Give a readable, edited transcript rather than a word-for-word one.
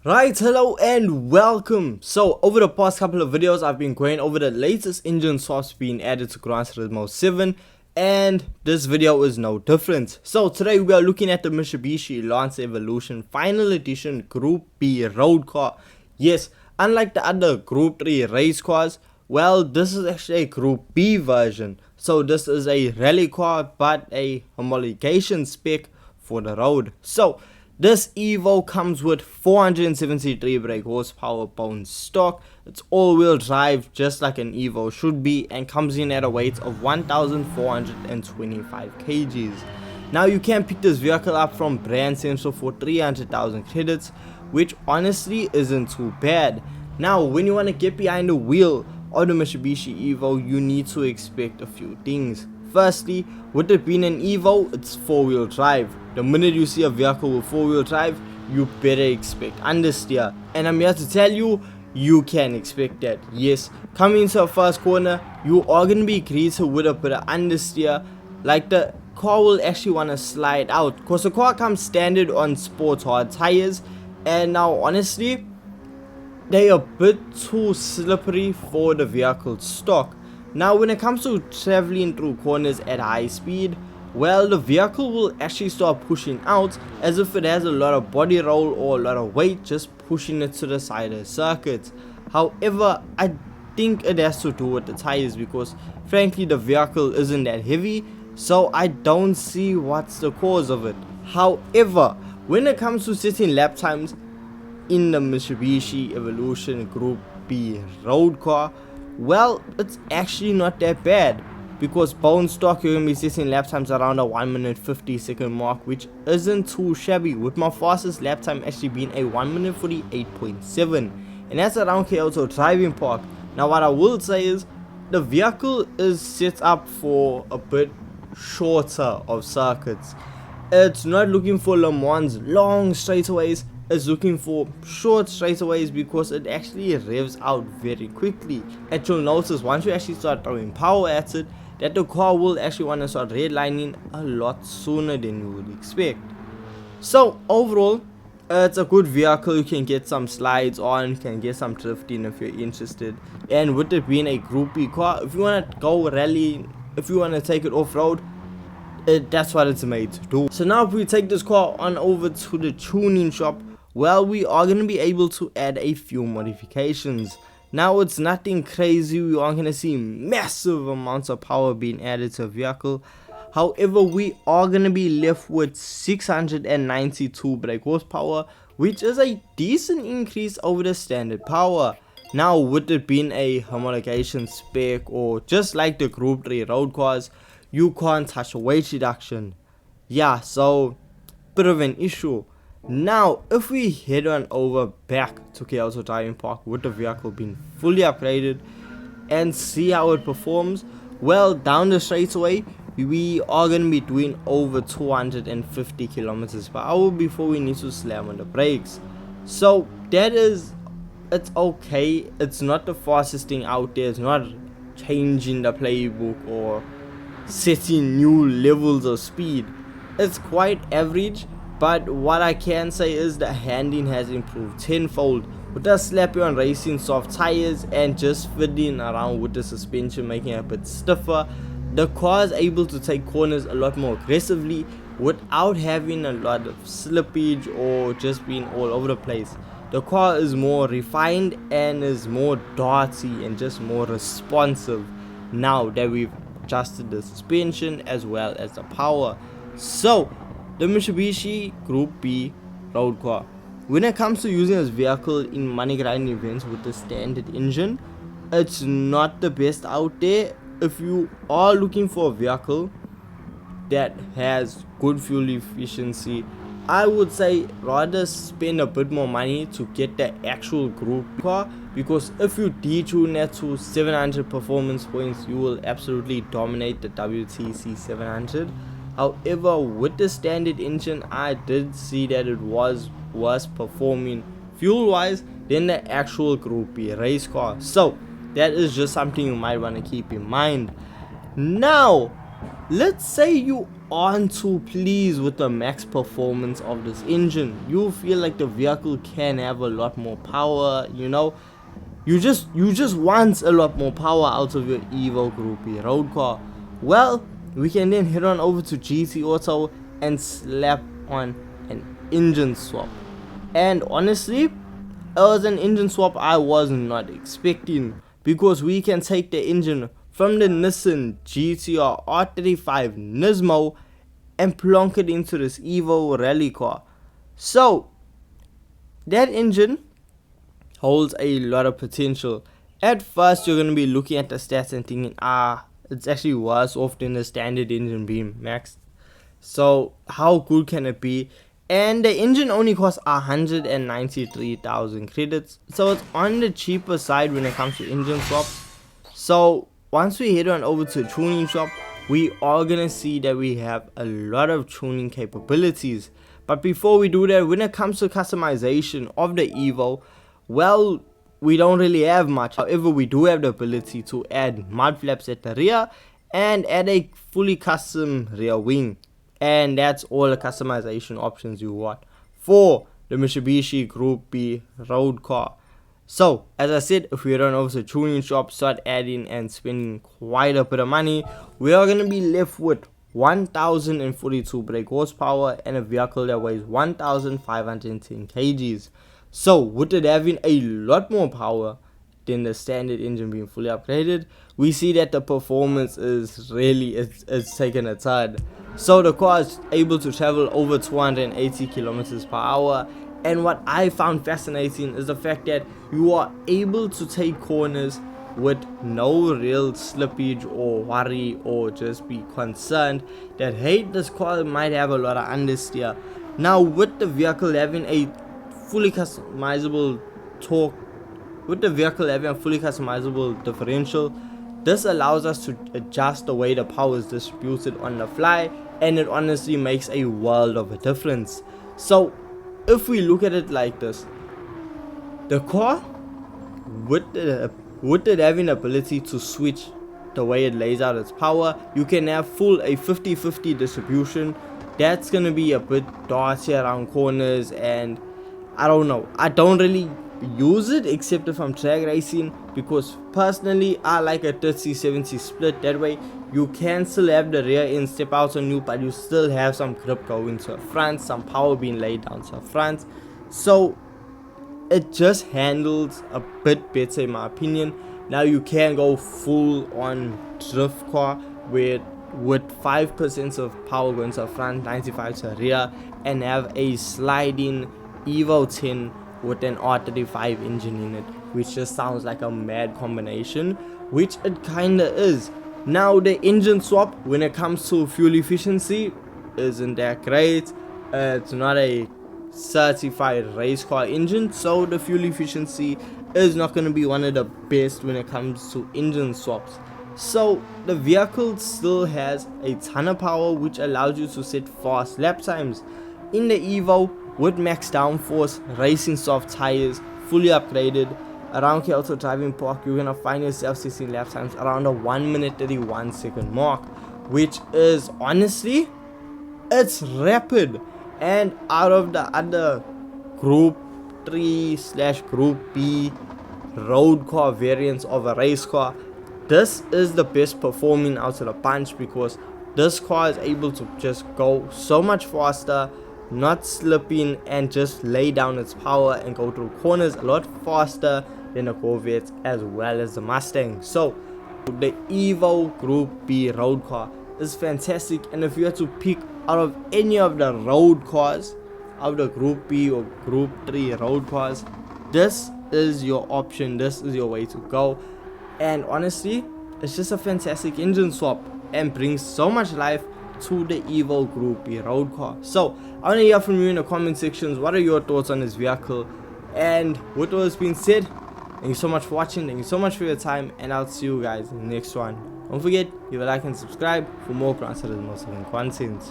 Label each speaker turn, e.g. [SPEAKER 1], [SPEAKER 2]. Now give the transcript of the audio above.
[SPEAKER 1] Right, hello and welcome. So over the past couple of videos I've been going over the latest engine swaps being added to Gran Turismo 7, and this video is no different. So today we are looking at the Mitsubishi Lancer Evolution Final Edition Group B road car. Yes, unlike the other Group 3 race cars, well, this is actually a Group B version. So this is a rally car but a homologation spec for the road. So this Evo comes with 473 brake horsepower bone stock. It's all-wheel drive just like an Evo should be, and comes in at a weight of 1425 kgs. Now you can pick this vehicle up from Brand Central for 300,000 credits, which honestly isn't too bad. Now when you want to get behind the wheel of the Mitsubishi Evo, you need to expect a few things. Firstly, with it being an Evo, it's 4-wheel drive. The minute you see a vehicle with 4-wheel drive, you better expect understeer. And I'm here to tell you, you can expect that. Yes, coming into a first corner, you are going to be greeted with a bit of understeer. Like the car will actually want to slide out, because the car comes standard on sports hard tires. And now honestly, they are a bit too slippery for the vehicle's stock. Now when it comes to traveling through corners at high speed, well, the vehicle will actually start pushing out as if it has a lot of body roll or a lot of weight just pushing it to the side of the circuit. However, I think it has to do with the tires, because frankly the vehicle isn't that heavy, so I don't see what's the cause of it. However, when it comes to setting lap times in the Mitsubishi Evolution Group B road car, well, it's actually not that bad, because bone stock you're going to be setting lap times around a 1 minute 50 second mark, which isn't too shabby, with my fastest lap time actually being a 1 minute 48.7, and that's around Kyoto Driving Park. Now what I will say is, the vehicle is set up for a bit shorter of circuits. It's not looking for Le Mans long straightaways, is looking for short straightaways, because it actually revs out very quickly. And you'll notice once you actually start throwing power at it, that the car will actually want to start redlining a lot sooner than you would expect. So overall, it's a good vehicle. You can get some slides on, you can get some drifting if you're interested. And with it being a Group B car, if you want to go rally, if you want to take it off-road, that's what it's made to do. So now if we take this car on over to the tuning shop, well, we are going to be able to add a few modifications. Now it's nothing crazy, we aren't going to see massive amounts of power being added to a vehicle. However, we are going to be left with 692 brake horsepower, which is a decent increase over the standard power. Now with it being a homologation spec, or just like the Group 3 road cars, you can't touch a weight reduction. Yeah, so bit of an issue. Now if we head on over back to Kyoto Driving Park with the vehicle being fully upgraded and see how it performs, well, down the straightaway we are going to be doing over 250 kilometers per hour before we need to slam on the brakes. So that is, it's okay, it's not the fastest thing out there, it's not changing the playbook or setting new levels of speed. It's quite average, but what I can say is the handling has improved tenfold, with us slapping on racing soft tires and just fiddling around with the suspension, making it a bit stiffer. The car is able to take corners a lot more aggressively without having a lot of slippage or just being all over the place. The car is more refined and is more darty and just more responsive now that we've adjusted the suspension as well as the power. So the Mitsubishi Group B road car, when it comes to using this vehicle in money grinding events with the standard engine, it's not the best out there. If you are looking for a vehicle that has good fuel efficiency, I would say rather spend a bit more money to get the actual group car, because if you detune that to 700 performance points, you will absolutely dominate the WTC 700. However, with the standard engine, I did see that it was worse performing fuel wise than the actual Group B race car. So that is just something you might want to keep in mind. Now let's say you aren't too pleased with the max performance of this engine. You feel like the vehicle can have a lot more power, you know. You just want a lot more power out of your Evo Group B road car. Well, we can then head on over to GT Auto and slap on an engine swap. And honestly, it was an engine swap I was not expecting, because we can take the engine from the Nissan GTR R35 Nismo and plonk it into this Evo rally car. So that engine holds a lot of potential. At first you're going to be looking at the stats and thinking, it's actually worse off than the standard engine being maxed, so how good can it be? And the engine only costs 193,000 credits, so it's on the cheaper side when it comes to engine swaps. So once we head on over to tuning shop, we are gonna see that we have a lot of tuning capabilities. But before we do that, when it comes to customization of the Evo, well, we don't really have much. However, we do have the ability to add mud flaps at the rear and add a fully custom rear wing. And that's all the customization options you want for the Mitsubishi Gr.B road car. So as I said, if we run over to tuning shop, start adding and spending quite a bit of money, we are going to be left with 1042 brake horsepower and a vehicle that weighs 1510 kgs. So with it having a lot more power than the standard engine being fully upgraded, we see that the performance is really it's taken a turn. So the car is able to travel over 280 kilometers per hour, and what I found fascinating is the fact that you are able to take corners with no real slippage or worry or just be concerned that, hey, this car might have a lot of understeer. Now with the vehicle having a fully customizable torque, with the vehicle having a fully customizable differential, this allows us to adjust the way the power is distributed on the fly, and it honestly makes a world of a difference. So if we look at it like this, the car with it having the ability to switch the way it lays out its power, you can have a 50-50 distribution. That's gonna be a bit dirty around corners, and I don't know, I don't really use it except if I'm drag racing, because personally I like a 30-70 split. That way you can still have the rear end step out on you, but you still have some grip going to the front, some power being laid down to the front. So it just handles a bit better in my opinion. Now you can go full on drift car with 5% of power going to the front, 95 to the rear, and have a sliding Evo 10 with an R35 engine in it, which just sounds like a mad combination, which it kinda is. Now the engine swap, when it comes to fuel efficiency, isn't that great. It's not a certified race car engine, so the fuel efficiency is not going to be one of the best when it comes to engine swaps. So the vehicle still has a ton of power, which allows you to set fast lap times. In the Evo, with max downforce, racing soft tires, fully upgraded, around Kyoto Driving Park, you're gonna find yourself setting lap times around the 1 minute 31 second mark, which is honestly, it's rapid. And out of the other Group 3/Group B road car variants of a race car, this is the best performing out of the bunch, because this car is able to just go so much faster, not slipping, and just lay down its power and go through corners a lot faster than the Corvette as well as the Mustang. So the Evo Group B road car is fantastic, and if you had to pick out of any of the road cars, out of the Group B or Group 3 road cars, this is your option, this is your way to go. And honestly, it's just a fantastic engine swap and brings so much life to the Evo Group B road car. So I want to hear from you in the comment sections. What are your thoughts on this vehicle? And with all this being said, thank you so much for watching, thank you so much for your time, and I'll see you guys in the next one. Don't forget, leave a like and subscribe for more Gran Turismo content.